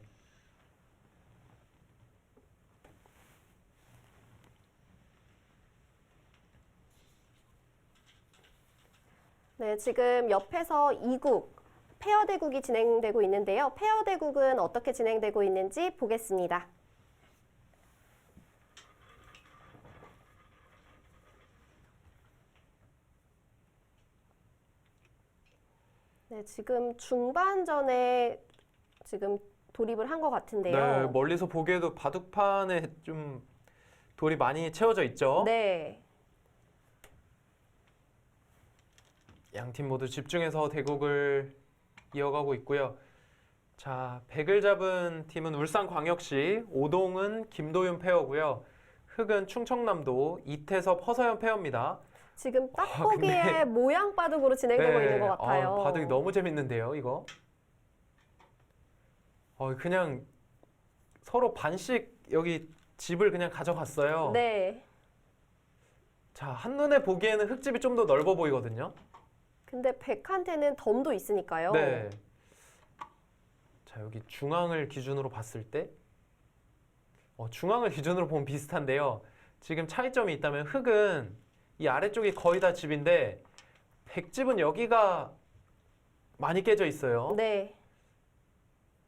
네, 지금 옆에서 2국 페어 대국이 진행되고 있는데요. 페어 대국은 어떻게 진행되고 있는지 보겠습니다. 네, 지금 중반전에 지금 돌입을 한 것 같은데요. 네, 멀리서 보기에도 바둑판에 좀 돌이 많이 채워져 있죠. 네. 양 팀 모두 집중해서 대국을 이어가고 있고요. 자, 백을 잡은 팀은 울산광역시, 오동은 김도윤 페어고요. 흑은 충청남도 이태섭 허서연 페어입니다. 지금 딱 보기에 근데- 모양 바둑으로 진행되고 있는 것 같아요. 바둑이 너무 재밌는데요, 이거. 그냥 서로 반씩 여기 집을 그냥 가져갔어요. 네. 자, 한눈에 보기에는 흙집이 좀 더 넓어 보이거든요. 근데 백한테는 덤도 있으니까요. 네. 자, 여기 중앙을 기준으로 봤을 때 중앙을 기준으로 보면 비슷한데요. 지금 차이점이 있다면 흙은 이 아래쪽이 거의 다 집인데 백집은 여기가 많이 깨져 있어요. 네.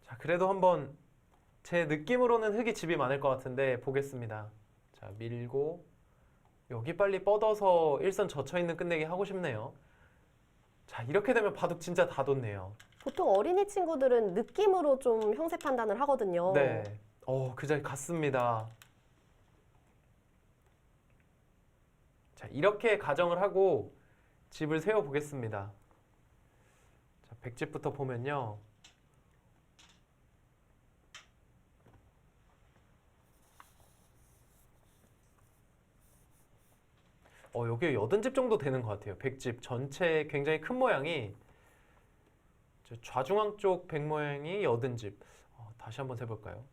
자, 그래도 한번 제 느낌으로는 흙이 집이 많을 것 같은데 보겠습니다. 자, 밀고 여기 빨리 뻗어서 일선 젖혀 있는 끝내기 하고 싶네요. 자, 이렇게 되면 바둑 진짜 다 돋네요. 보통 어린이 친구들은 느낌으로 좀 형세 판단을 하거든요. 네. 그 자리 갔습니다. 자, 이렇게 가정을 하고 집을 세워 보겠습니다. 자, 백집부터 보면요. 여기 80집 정도 되는 것 같아요. 백집 전체 굉장히 큰 모양이 좌중앙 쪽 백 모양이 80집. 다시 한번 세볼까요?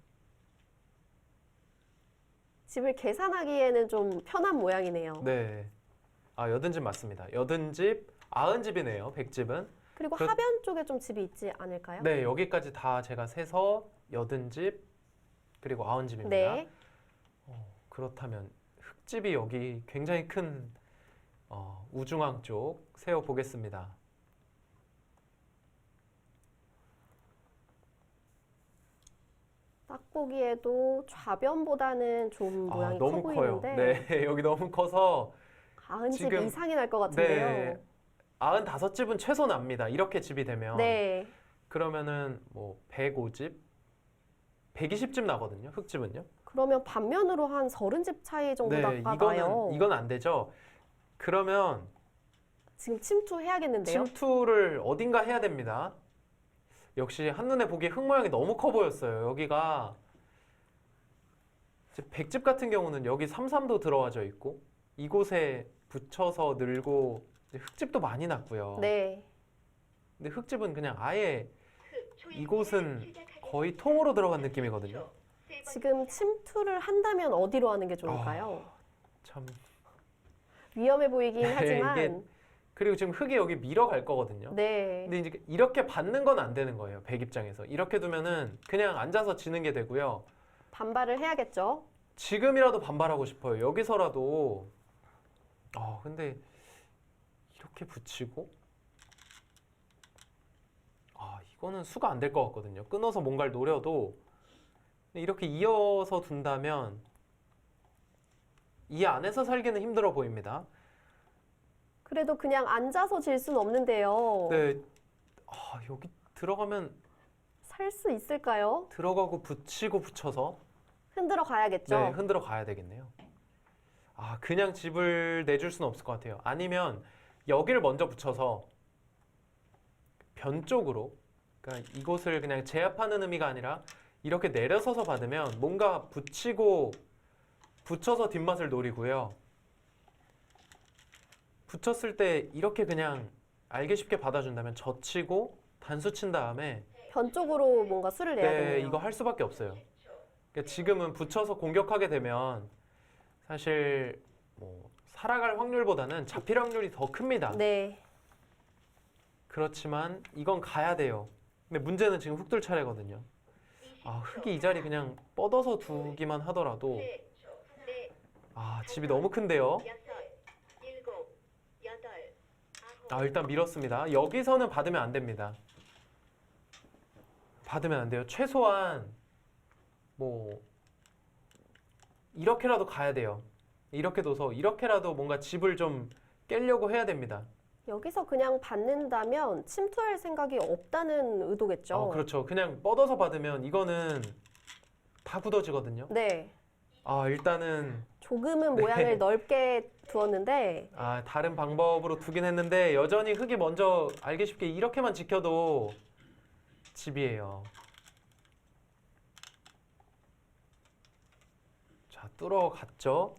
집을 계산하기에는 좀 편한 모양이네요. 네. 80집 맞습니다. 80집, 90집이네요. 백집은. 그리고 그- 하변 쪽에 좀 집이 있지 않을까요? 네, 여기까지 다 제가 세서 80집 그리고 90집입니다. 네. 그렇다면 흙집이 여기 굉장히 큰 우중앙 쪽 세워 보겠습니다. 딱 보기에도 좌변보다는 좀 모양이 커 너무 커요. 보이는데 네, 여기 너무 커서 90집 지금- 이상이 날 것 같은데요. 네, 95집은 최소 납니다. 이렇게 집이 되면. 네. 그러면은 뭐 105집, 120집 나거든요. 흙집은요. 그러면 반면으로 한 30집 차이 정도가 네, 나요. 이건 안 되죠. 그러면 지금 침투해야겠는데요. 침투를 어딘가 해야 됩니다. 역시 한눈에 보기에 흙 모양이 너무 커 보였어요. 여기가 이제 백집 같은 경우는 여기 삼삼도 들어와져 있고 이곳에 붙여서 늘고 이제 흙집도 많이 났고요. 네. 근데 흙집은 그냥 아예 이곳은 거의 통으로 들어간 느낌이거든요. 지금 침투를 한다면 어디로 하는 게 좋을까요? 참. 위험해 보이긴 네, 하지만 이게- 그리고 지금 흙이 여기 밀어갈 거거든요. 네. 근데 이제 이렇게 받는 건 안 되는 거예요. 백 입장에서. 이렇게 두면은 그냥 앉아서 지는 게 되고요. 반발을 해야겠죠. 지금이라도 반발하고 싶어요. 여기서라도. 근데 이렇게 붙이고 이거는 수가 안 될 것 같거든요. 끊어서 뭔가를 노려도 이렇게 이어서 둔다면 이 안에서 살기는 힘들어 보입니다. 그래도 그냥 앉아서 질 수는 없는데요. 네. 여기 들어가면 살 수 있을까요? 들어가고 붙이고 붙여서 흔들어 가야겠죠. 네, 흔들어 가야 되겠네요. 그냥 집을 내줄 수는 없을 것 같아요. 아니면 여기를 먼저 붙여서 변 쪽으로, 그러니까 이곳을 그냥 제압하는 의미가 아니라 이렇게 내려서서 받으면 뭔가 붙여서 뒷맛을 노리고요. 붙였을 때 이렇게 그냥 알기 쉽게 받아준다면 젖히고 단수 친 다음에 변 쪽으로 뭔가 수를 내야 네, 되네요. 이거 할 수밖에 없어요. 그러니까 지금은 붙여서 공격하게 되면 사실 뭐 살아갈 확률보다는 잡힐 확률이 더 큽니다. 네. 그렇지만 이건 가야 돼요. 근데 문제는 지금 흑돌 차례거든요. 흑이 이 자리 그냥 뻗어서 두기만 하더라도 집이 너무 큰데요. 일단 밀었습니다. 여기서는 받으면 안 됩니다. 받으면 안 돼요. 최소한 뭐 이렇게라도 가야 돼요. 이렇게 둬서 이렇게라도 뭔가 집을 좀 깨려고 해야 됩니다. 여기서 그냥 받는다면 침투할 생각이 없다는 의도겠죠. 그렇죠. 그냥 뻗어서 받으면 이거는 다 굳어지거든요. 네. 일단은 조금은 네. 모양을 넓게 두었는데 다른 방법으로 두긴 했는데 여전히 흑이 먼저 알기 쉽게 이렇게만 지켜도 집이에요. 자, 뚫어갔죠.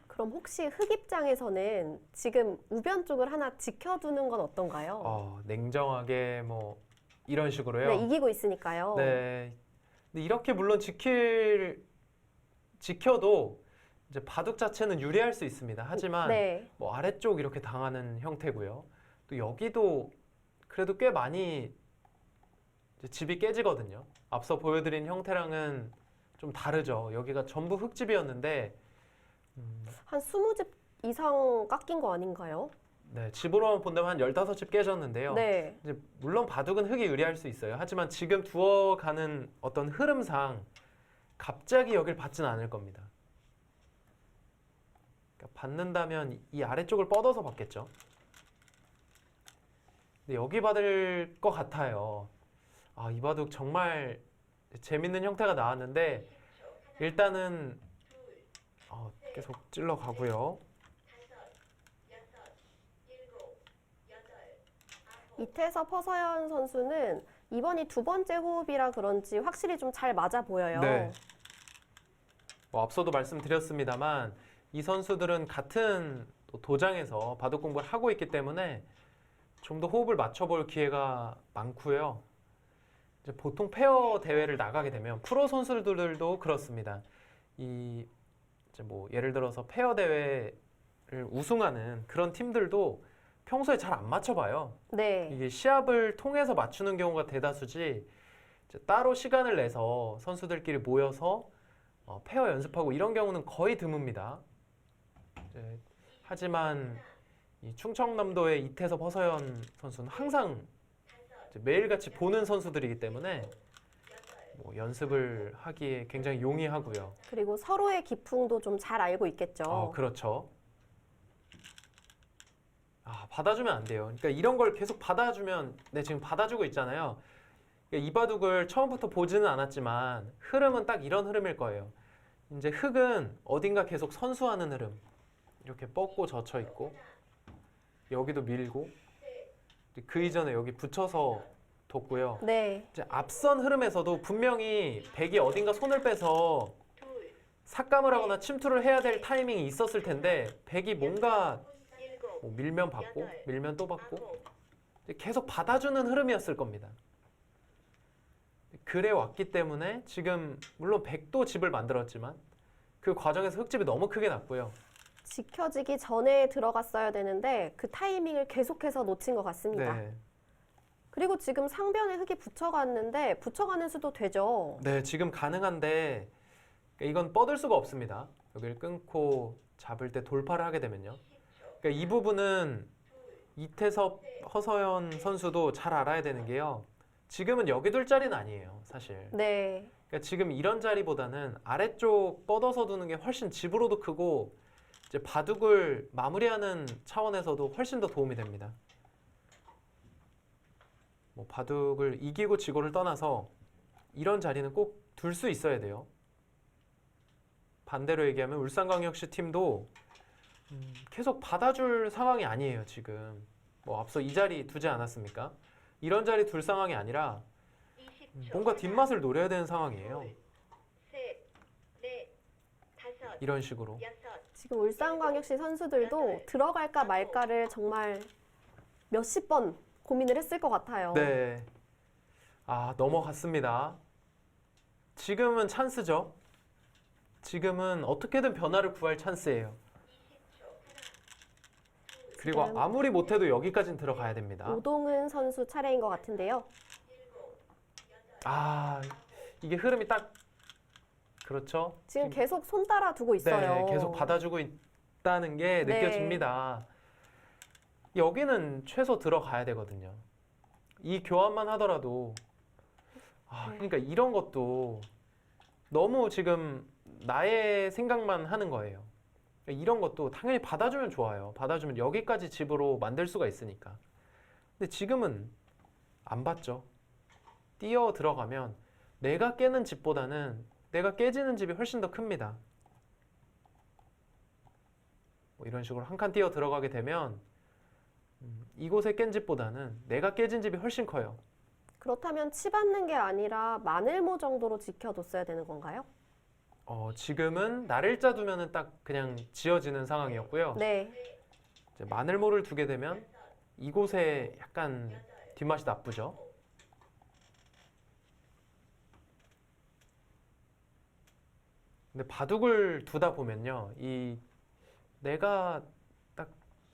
그럼 혹시 흑 입장에서는 지금 우변 쪽을 하나 지켜두는 건 어떤가요? 냉정하게 뭐 이런 식으로요. 네, 이기고 있으니까요. 네. 근데 이렇게 물론 지켜도 이제 바둑 자체는 유리할 수 있습니다. 하지만 네. 뭐 아래쪽 이렇게 당하는 형태고요. 또 여기도 그래도 꽤 많이 이제 집이 깨지거든요. 앞서 보여드린 형태랑은 좀 다르죠. 여기가 전부 흙집이었는데 한 20집 이상 깎인 거 아닌가요? 네, 집으로만 본다면 한 15집 깨졌는데요. 네. 이제 물론 바둑은 흙이 유리할 수 있어요. 하지만 지금 두어가는 어떤 흐름상 갑자기 여길 받지는 않을 겁니다. 그러니까 받는다면 이 아래쪽을 뻗어서 받겠죠. 근데 여기 받을 것 같아요. 이 바둑 정말 재밌는 형태가 나왔는데 일단은 계속 찔러 가고요. 이태섭 허서연 선수는 이번이 두 번째 호흡이라 그런지 확실히 좀 잘 맞아 보여요. 네. 앞서도 말씀드렸습니다만 이 선수들은 같은 또 도장에서 바둑 공부를 하고 있기 때문에 좀 더 호흡을 맞춰볼 기회가 많고요. 이제 보통 페어 대회를 나가게 되면 프로 선수들도 그렇습니다. 이제 뭐 예를 들어서 페어 대회를 우승하는 그런 팀들도 평소에 잘 안 맞춰봐요. 네. 이게 시합을 통해서 맞추는 경우가 대다수지 이제 따로 시간을 내서 선수들끼리 모여서 페어 연습하고 이런 경우는 거의 드뭅니다. 하지만 이 충청남도의 이태섭 허서연 선수는 항상 이제 매일같이 보는 선수들이기 때문에 뭐 연습을 하기에 굉장히 용이하고요. 그리고 서로의 기풍도 좀 잘 알고 있겠죠. 그렇죠. 받아주면 안 돼요. 그러니까 이런 걸 계속 받아주면, 지금 받아주고 있잖아요. 그러니까 이 바둑을 처음부터 보지는 않았지만 흐름은 딱 이런 흐름일 거예요. 이제 흑은 어딘가 계속 선수하는 흐름. 이렇게 뻗고 젖혀 있고 여기도 밀고 그 이전에 여기 붙여서 뒀고요. 네. 이제 앞선 흐름에서도 분명히 백이 어딘가 손을 빼서 삭감을 하거나 침투를 해야 될 타이밍이 있었을 텐데 백이 뭔가 뭐 밀면 받고 밀면 또 받고 계속 받아주는 흐름이었을 겁니다. 그래 왔기 때문에 지금 물론 백도 집을 만들었지만 그 과정에서 흙집이 너무 크게 났고요. 지켜지기 전에 들어갔어야 되는데 그 타이밍을 계속해서 놓친 것 같습니다. 네. 그리고 지금 상변에 흙이 붙여갔는데 붙여가는 수도 되죠. 네, 지금 가능한데 이건 뻗을 수가 없습니다. 여기를 끊고 잡을 때 돌파를 하게 되면요. 그러니까 이 부분은 이태섭, 허서연 선수도 잘 알아야 되는 게요. 지금은 여기 둘 자리는 아니에요, 사실. 네. 그러니까 지금 이런 자리보다는 아래쪽 뻗어서 두는 게 훨씬 집으로도 크고 이제 바둑을 마무리하는 차원에서도 훨씬 더 도움이 됩니다. 뭐 바둑을 이기고 지고를 떠나서 이런 자리는 꼭 둘 수 있어야 돼요. 반대로 얘기하면 울산광역시 팀도 계속 받아줄 상황이 아니에요, 지금. 뭐 앞서 이 자리 두지 않았습니까? 이런 자리 둘 상황이 아니라 뭔가 뒷맛을 노려야 되는 상황이에요. 이런 식으로. 지금 울산광역시 선수들도 들어갈까 말까를 정말 몇십 번 고민을 했을 것 같아요. 네. 넘어갔습니다. 지금은 찬스죠. 지금은 어떻게든 변화를 구할 찬스예요. 그리고 지금 아무리 못해도 여기까지는 들어가야 됩니다. 오동은 선수 차례인 것 같은데요. 이게 흐름이 딱 그렇죠. 지금 계속 손 따라 두고 있어요. 네, 계속 받아주고 있다는 게 네. 느껴집니다. 여기는 최소 들어가야 되거든요. 이 교환만 하더라도 그러니까 이런 것도 너무 지금 나의 생각만 하는 거예요. 이런 것도 당연히 받아주면 좋아요. 받아주면 여기까지 집으로 만들 수가 있으니까. 근데 지금은 안 받죠. 뛰어 들어가면 내가 깨는 집보다는 내가 깨지는 집이 훨씬 더 큽니다. 뭐 이런 식으로 한 칸 뛰어 들어가게 되면 이곳에 깬 집보다는 내가 깨진 집이 훨씬 커요. 그렇다면 치 받는 게 아니라 마늘모 정도로 지켜뒀어야 되는 건가요? 지금은 날일자 두면은 딱 그냥 지어지는 상황이었고요. 네. 이제 마늘모를 두게 되면 이곳에 약간 뒷맛이 나쁘죠. 근데 바둑을 두다 보면요, 내가 딱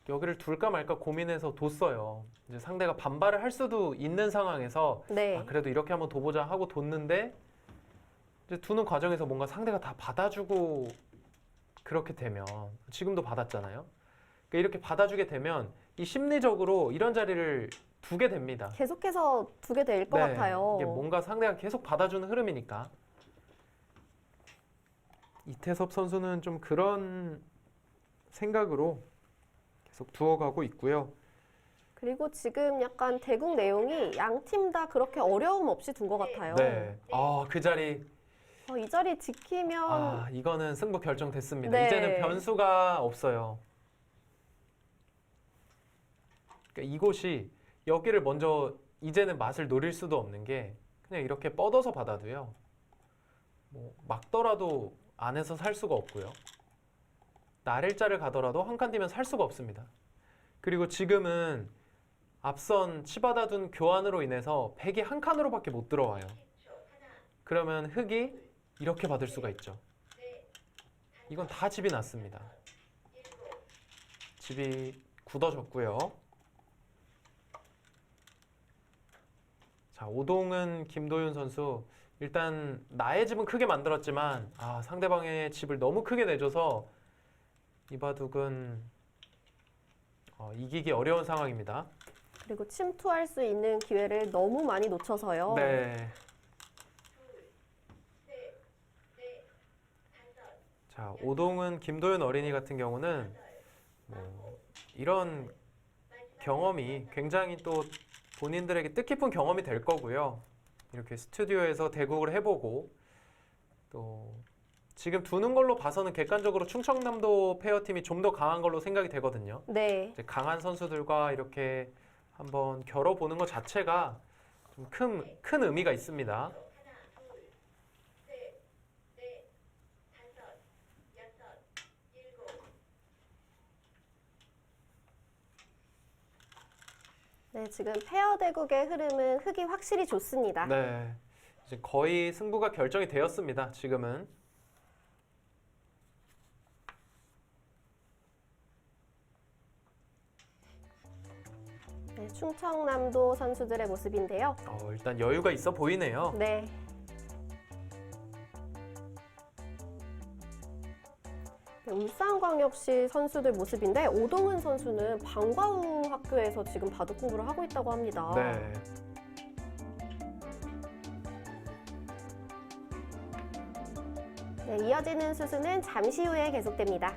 여기를 둘까 말까 고민해서 뒀어요. 이제 상대가 반발을 할 수도 있는 상황에서 네. 그래도 이렇게 한번 둬보자 하고 뒀는데 이제 두는 과정에서 뭔가 상대가 다 받아주고 그렇게 되면 지금도 받았잖아요. 그러니까 이렇게 받아주게 되면 이 심리적으로 이런 자리를 두게 됩니다. 계속해서 두게 될 것 같아요. 이게 뭔가 상대가 계속 받아주는 흐름이니까. 이태섭 선수는 좀 그런 생각으로 계속 두어가고 있고요. 그리고 지금 약간 대국 내용이 양 팀 다 그렇게 어려움 없이 둔 것 같아요. 네. 그 자리. 이 자리 지키면 이거는 승부 결정됐습니다. 네. 이제는 변수가 없어요. 그러니까 이곳이 여기를 먼저 이제는 맛을 노릴 수도 없는 게 그냥 이렇게 뻗어서 받아도요. 뭐 막더라도 안에서 살 수가 없고요. 날일자를 가더라도 한 칸 뛰면 살 수가 없습니다. 그리고 지금은 앞선 치받아둔 교환으로 인해서 백이 한 칸으로밖에 못 들어와요. 그러면 흑이 이렇게 받을 수가 있죠. 이건 다 집이 났습니다. 집이 굳어졌고요. 자, 오동은 김도윤 선수 일단 나의 집은 크게 만들었지만 상대방의 집을 너무 크게 내줘서 이 바둑은 이기기 어려운 상황입니다. 그리고 침투할 수 있는 기회를 너무 많이 놓쳐서요. 네. 자, 오동은 김도윤 어린이 같은 경우는 뭐 이런 경험이 굉장히 또 본인들에게 뜻깊은 경험이 될 거고요. 이렇게 스튜디오에서 대국을 해보고 또 지금 두는 걸로 봐서는 객관적으로 충청남도 페어팀이 좀 더 강한 걸로 생각이 되거든요. 네. 이제 강한 선수들과 이렇게 한번 겨뤄보는 것 자체가 좀 큰 의미가 있습니다. 네, 지금 페어 대국의 흐름은 흑이 확실히 좋습니다. 네, 이제 거의 승부가 결정이 되었습니다. 지금은. 네, 충청남도 선수들의 모습인데요. 일단 여유가 있어 보이네요. 네. 네, 울산광역시 선수들 모습인데 오동은 선수는 방과후 학교에서 지금 바둑 공부를 하고 있다고 합니다. 네. 네, 이어지는 수수는 잠시 후에 계속됩니다.